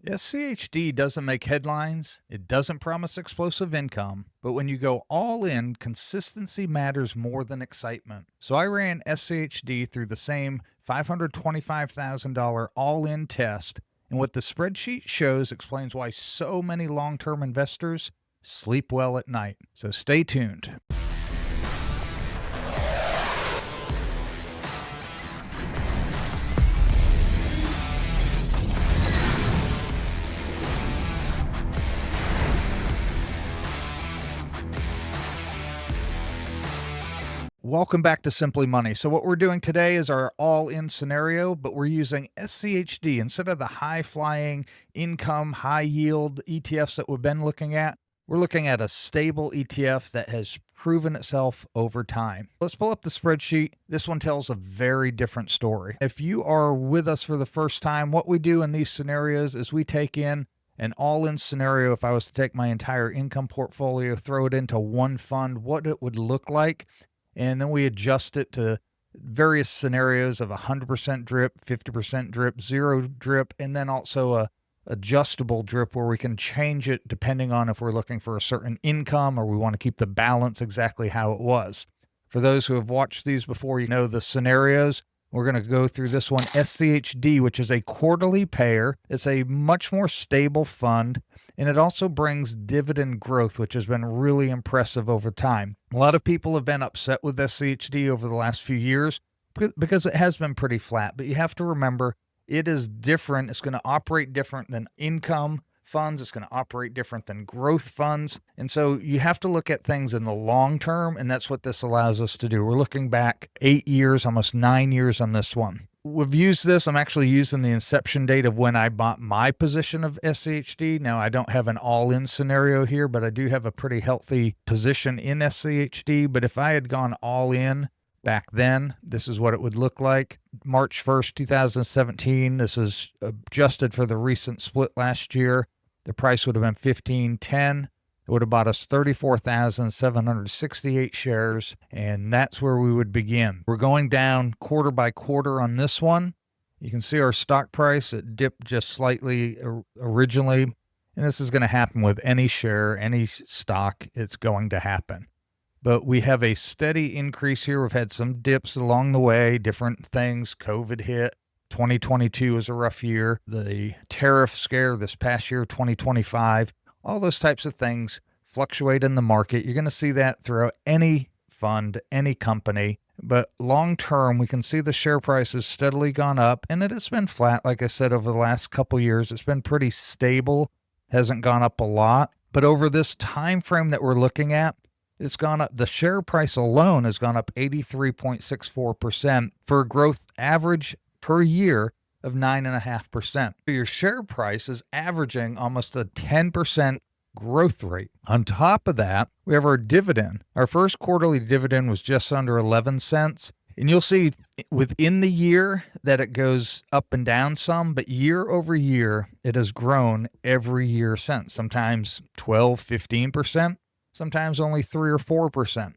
SCHD doesn't make headlines, it doesn't promise explosive income, but when you go all in, consistency matters more than excitement. So I ran SCHD through the same $525,000 all in test, and what the spreadsheet shows explains why so many long term investors sleep well at night. So stay tuned. Welcome back to Simply Money. So what we're doing today is our all-in scenario, but we're using SCHD instead of the high-flying income, high-yield ETFs that we've been looking at. We're looking at a stable ETF that has proven itself over time. Let's pull up the spreadsheet. This one tells a very different story. If you are with us for the first time, what we do in these scenarios is we take in an all-in scenario. If I was to take my entire income portfolio, throw it into one fund, what it would look like. And then we adjust it to various scenarios of 100% drip, 50% drip, zero drip, and then also a adjustable drip where we can change it depending on if we're looking for a certain income or we want to keep the balance exactly how it was. For those who have watched these before, you know the scenarios. We're going to go through this one, SCHD, which is a quarterly payer. It's a much more stable fund, and it also brings dividend growth, which has been really impressive over time. A lot of people have been upset with SCHD over the last few years because it has been pretty flat, but you have to remember it is different. It's going to operate different than income funds. It's going to operate different than growth funds. And so you have to look at things in the long term, and that's what this allows us to do. We're looking back 8 years, almost 9 years on this one. We've used this. I'm actually using the inception date of when I bought my position of SCHD. Now, I don't have an all-in scenario here, but I do have a pretty healthy position in SCHD. But if I had gone all in back then, this is what it would look like. March 1st, 2017, this is adjusted for the recent split last year. The price would have been $15.10. It would have bought us 34,768 shares, and that's where we would begin. We're going down quarter by quarter on this one. You can see our stock price. It dipped just slightly originally, and this is going to happen with any share, any stock. It's going to happen. But we have a steady increase here. We've had some dips along the way, different things. COVID hit. 2022 was a rough year. The tariff scare this past year, 2025, all those types of things fluctuate in the market. You're going to see that throughout any fund, any company. But long term, we can see the share price has steadily gone up, and it has been flat. Like I said, over the last couple years, it's been pretty stable, hasn't gone up a lot. But over this time frame that we're looking at, it's gone up. The share price alone has gone up 83.64% for a growth average per year of 9.5%. Your share price is averaging almost a 10% growth rate. On top of that, we have our dividend. Our first quarterly dividend was just under 11 cents. And you'll see within the year that it goes up and down some, but year over year, it has grown every year since. Sometimes 12, 15%, sometimes only 3 or 4%.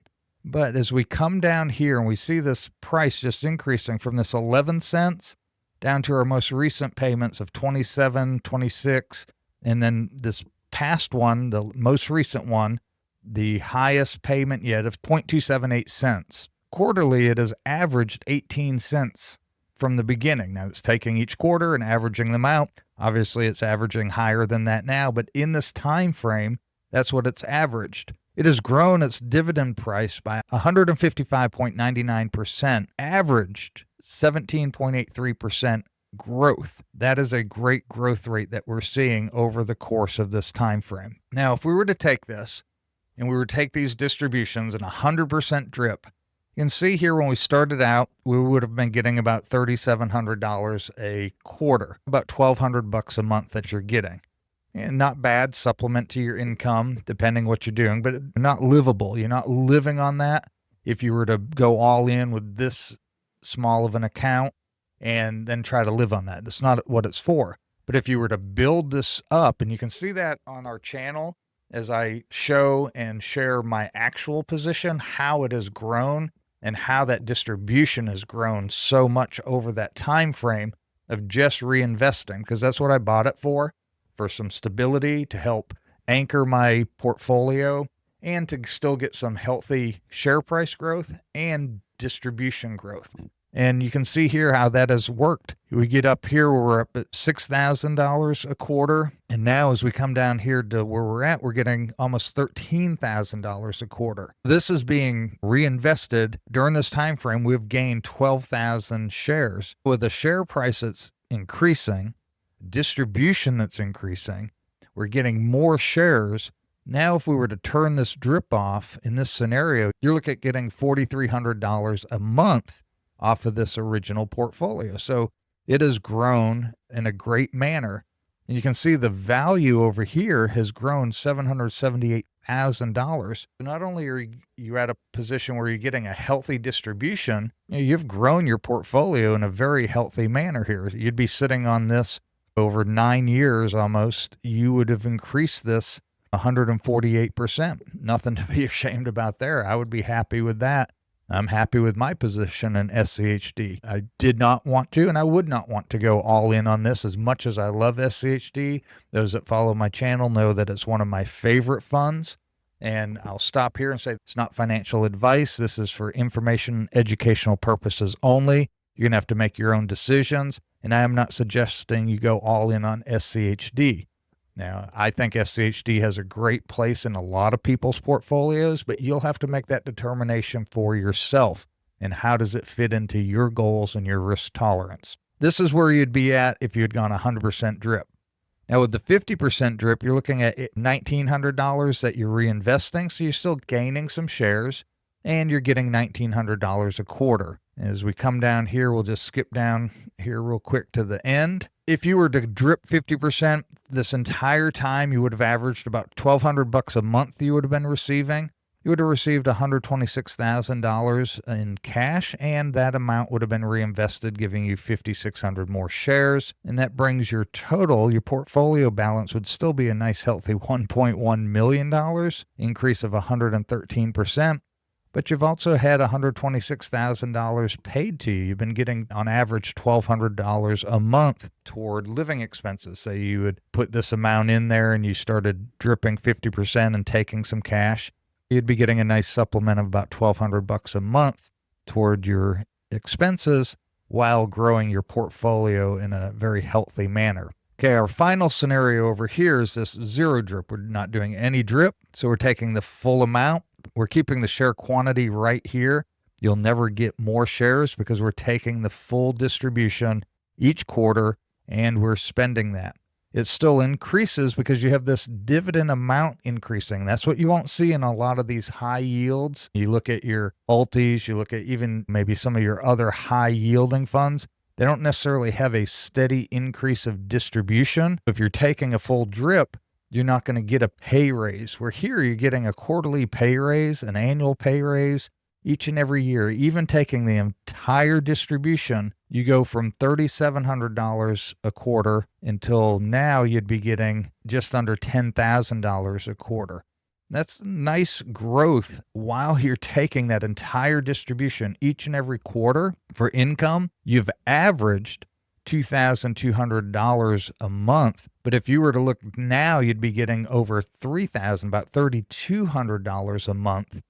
But as we come down here and we see this price just increasing from this 11 cents down to our most recent payments of 27, 26, and then this past one, the most recent one, the highest payment yet of 0.278 cents. Quarterly, it has averaged 18 cents from the beginning. Now, it's taking each quarter and averaging them out. Obviously, it's averaging higher than that now, but in this time frame, that's what it's averaged. It has grown its dividend price by 155.99%, averaged 17.83% growth. That is a great growth rate that we're seeing over the course of this time frame. Now, if we were to take this and we were to take these distributions in 100% drip, you can see here when we started out, we would have been getting about $3,700 a quarter, about $1,200 a month that you're getting. And not bad supplement to your income, depending what you're doing, but not livable. You're not living on that if you were to go all in with this small of an account and then try to live on that. That's not what it's for. But if you were to build this up, and you can see that on our channel as I show and share my actual position, how it has grown and how that distribution has grown so much over that time frame of just reinvesting, because that's what I bought it for. for some stability, to help anchor my portfolio, and to still get some healthy share price growth and distribution growth. And you can see here how that has worked. We get up here where we're up at $6,000 a quarter. And now as we come down here to where we're at, we're getting almost $13,000 a quarter. This is being reinvested. During this time frame, we've gained 12,000 shares. With a share price that's increasing, distribution that's increasing, we're getting more shares. Now, if we were to turn this drip off in this scenario, you're looking at getting $4,300 a month off of this original portfolio. So it has grown in a great manner. And you can see the value over here has grown $778,000. Not only are you at a position where you're getting a healthy distribution, you've grown your portfolio in a very healthy manner here. You'd be sitting on this over 9 years almost. You would have increased this 148%. Nothing to be ashamed about there. I would be happy with that. I'm happy with my position in SCHD. I did not want to, and I would not want to go all in on this as much as I love SCHD. Those that follow my channel know that it's one of my favorite funds. And I'll stop here and say it's not financial advice. This is for information, educational purposes only. You're going to have to make your own decisions. And I am not suggesting you go all in on SCHD. Now, I think SCHD has a great place in a lot of people's portfolios, but you'll have to make that determination for yourself. And how does it fit into your goals and your risk tolerance? This is where you'd be at if you had gone 100% drip. Now, with the 50% drip, you're looking at $1,900 that you're reinvesting. So you're still gaining some shares and you're getting $1,900 a quarter. As we come down here, we'll just skip down here real quick to the end. If you were to drip 50% this entire time, you would have averaged about $1,200 a month you would have been receiving. You would have received $126,000 in cash, and that amount would have been reinvested, giving you 5,600 more shares. And that brings your total, your portfolio balance would still be a nice healthy $1.1 million, increase of 113%. But you've also had $126,000 paid to you. You've been getting, on average, $1,200 a month toward living expenses. Say you would put this amount in there and you started dripping 50% and taking some cash. You'd be getting a nice supplement of about $1,200 a month toward your expenses while growing your portfolio in a very healthy manner. Okay, our final scenario over here is this zero drip. We're not doing any drip, so we're taking the full amount. We're keeping the share quantity right here. You'll never get more shares because we're taking the full distribution each quarter and we're spending that. It still increases because you have this dividend amount increasing. That's what you won't see in a lot of these high yields. You look at your Altis, you look at even maybe some of your other high yielding funds. They don't necessarily have a steady increase of distribution. If you're taking a full drip, you're not going to get a pay raise. Where here you're getting a quarterly pay raise, an annual pay raise each and every year. Even taking the entire distribution, you go from $3,700 a quarter until now you'd be getting just under $10,000 a quarter. That's nice growth while you're taking that entire distribution each and every quarter for income. You've averaged $2,200 a month. But if you were to look now, you'd be getting over $3,000, about $3,200 a month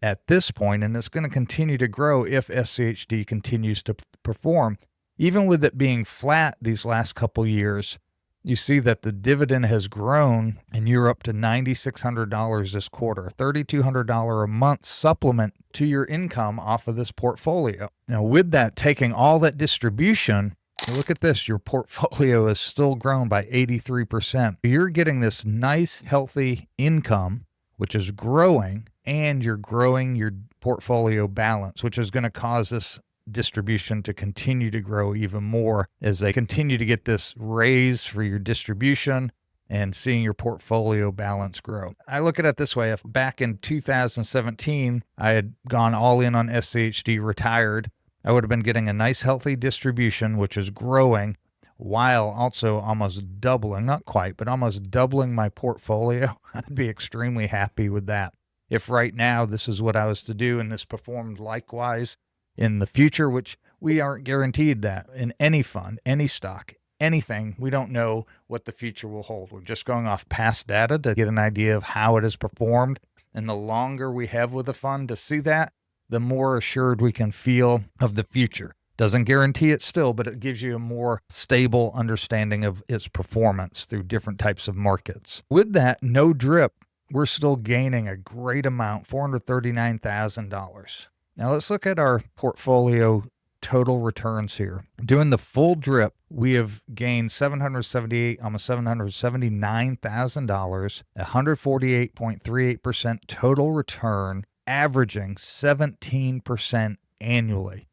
at this point, and it's going to continue to grow if SCHD continues to perform. Even with it being flat these last couple years, you see that the dividend has grown, and you're up to $9,600 this quarter, $3,200 a month supplement to your income off of this portfolio. Now, with that, taking all that distribution, look at this, your portfolio has still grown by 83%. You're getting this nice, healthy income, which is growing, and you're growing your portfolio balance, which is going to cause this distribution to continue to grow even more as they continue to get this raise for your distribution and seeing your portfolio balance grow. I look at it this way. If back in 2017, I had gone all in on SCHD, retired, I would have been getting a nice healthy distribution, which is growing, while also almost doubling, not quite, but almost doubling my portfolio. I'd be extremely happy with that. If right now this is what I was to do and this performed likewise in the future, which we aren't guaranteed that in any fund, any stock, anything. We don't know what the future will hold. We're just going off past data to get an idea of how it has performed. And the longer we have with a fund to see that, the more assured we can feel of the future. Doesn't guarantee it still, but it gives you a more stable understanding of its performance through different types of markets. With that, no drip, we're still gaining a great amount, $439,000. Now let's look at our portfolio total returns here. Doing the full drip, we have gained $778, almost $779,000, 148.38% total return, averaging 17% annually.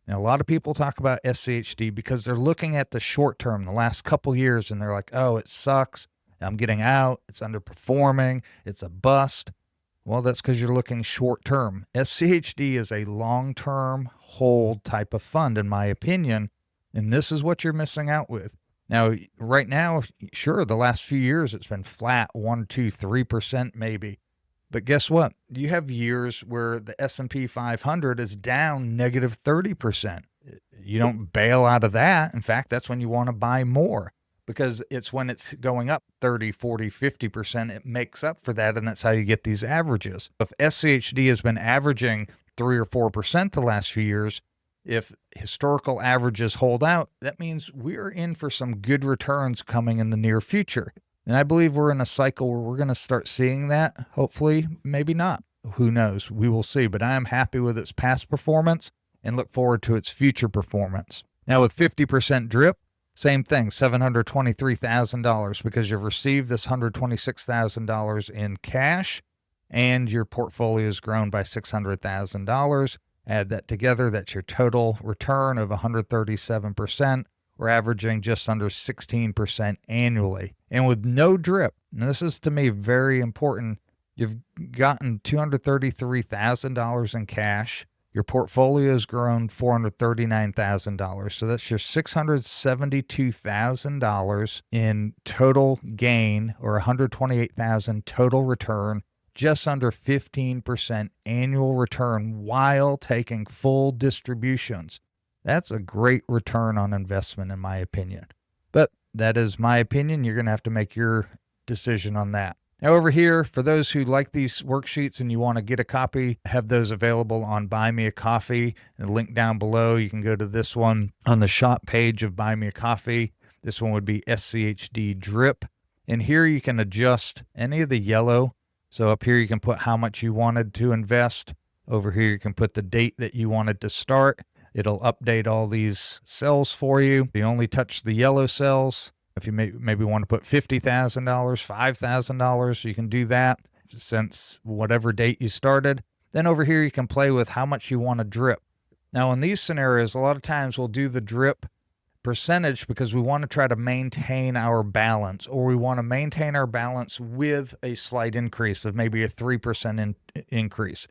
Now, a lot of people talk about SCHD because they're looking at the short term, the last couple years, and they're like, oh, it sucks. I'm getting out. It's underperforming. It's a bust. Well, that's because you're looking short term. SCHD is a long-term hold type of fund, in my opinion, and this is what you're missing out with. Now, right now, sure, the last few years it's been flat, 1, 2, 3% maybe. But guess what? You have years where the S&P 500 is down negative 30%. You don't bail out of that. In fact, that's when you want to buy more, because it's when it's going up 30, 40, 50%, it makes up for that, and that's how you get these averages. If SCHD has been averaging 3 or 4% the last few years, if historical averages hold out, that means we're in for some good returns coming in the near future. And I believe we're in a cycle where we're going to start seeing that. Hopefully, maybe not. Who knows? We will see. But I am happy with its past performance and look forward to its future performance. Now, with 50% drip, same thing, $723,000, because you've received this $126,000 in cash and your portfolio has grown by $600,000. Add that together, that's your total return of 137%. We're averaging just under 16% annually. And with no drip, and this is to me very important, you've gotten $233,000 in cash. Your portfolio has grown $439,000. So that's your $672,000 in total gain, or $128,000 total return, just under 15% annual return while taking full distributions. That's a great return on investment, in my opinion. But that is my opinion. You're going to have to make your decision on that. Now, over here, for those who like these worksheets and you want to get a copy, I have those available on Buy Me a Coffee. The link down below, you can go to this one on the shop page of Buy Me a Coffee. This one would be SCHD Drip. And here you can adjust any of the yellow. So up here, you can put how much you wanted to invest. Over here, you can put the date that you wanted to start. It'll update all these cells for you. You only touch the yellow cells. If you maybe want to put $50,000, $5,000, you can do that since whatever date you started. Then over here, you can play with how much you want to drip. Now, in these scenarios, a lot of times we'll do the drip percentage because we want to try to maintain our balance, or we want to maintain our balance with a slight increase of maybe a 3% increase.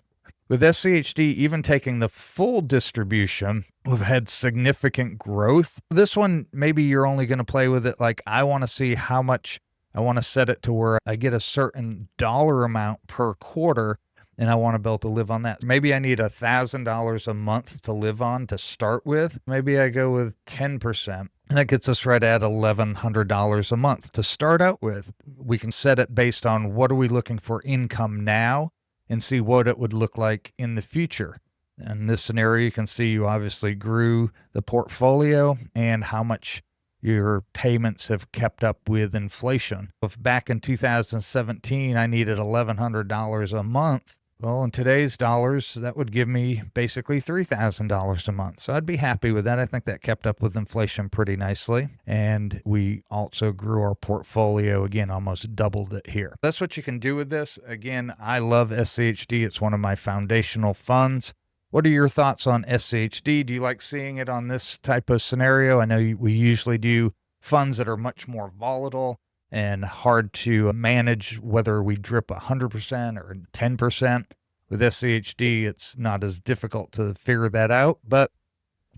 With SCHD, even taking the full distribution, we've had significant growth. This one, maybe you're only going to play with it like, I want to see how much, I want to set it to where I get a certain dollar amount per quarter, and I want to be able to live on that. Maybe I need $1,000 a month to live on to start with. Maybe I go with 10%. And that gets us right at $1,100 a month to start out with. We can set it based on what are we looking for income now, and see what it would look like in the future. In this scenario, you can see you obviously grew the portfolio and how much your payments have kept up with inflation. If back in 2017, I needed $1,100 a month, well, in today's dollars, that would give me basically $3,000 a month. So I'd be happy with that. I think that kept up with inflation pretty nicely. And we also grew our portfolio, again, almost doubled it here. That's what you can do with this. Again, I love SCHD. It's one of my foundational funds. What are your thoughts on SCHD? Do you like seeing it on this type of scenario? I know we usually do funds that are much more volatile and hard to manage, whether we drip 100% or 10%. With SCHD, it's not as difficult to figure that out, but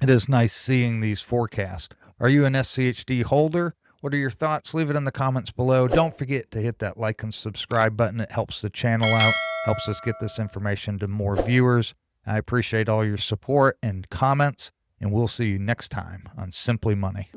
it is nice seeing these forecasts. Are you an SCHD holder? What are your thoughts? Leave it in the comments below. Don't forget to hit that like and subscribe button. It helps the channel out, helps us get this information to more viewers. I appreciate all your support and comments, and we'll see you next time on Simply Money.